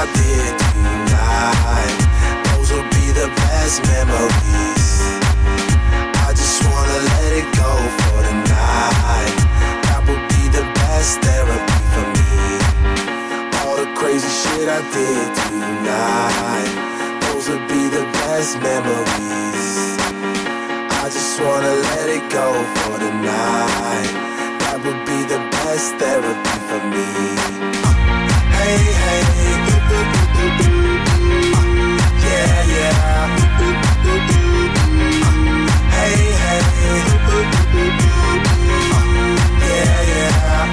I did tonight, those will be the best memories. I just wanna let it go for the night. That would be the best therapy for me. All the crazy shit I did tonight, those would be the best memories. I just wanna let it go for the night. That would be the best therapy for me. Hey, hey, yeah, yeah. Hey, hey, yeah, yeah.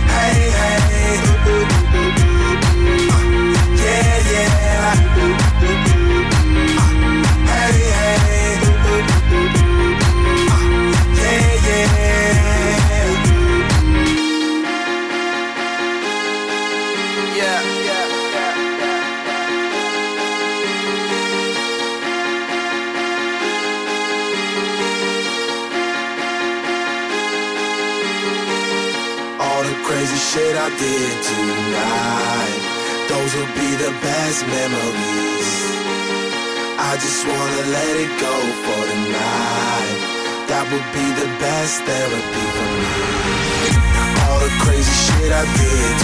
Hey, hey, yeah, yeah. Hey, hey, yeah, yeah. Yeah, yeah, yeah, yeah. All the crazy shit I did tonight, those will be the best memories. I just wanna let it go for the night. That would be the best therapy for me. All the crazy shit I did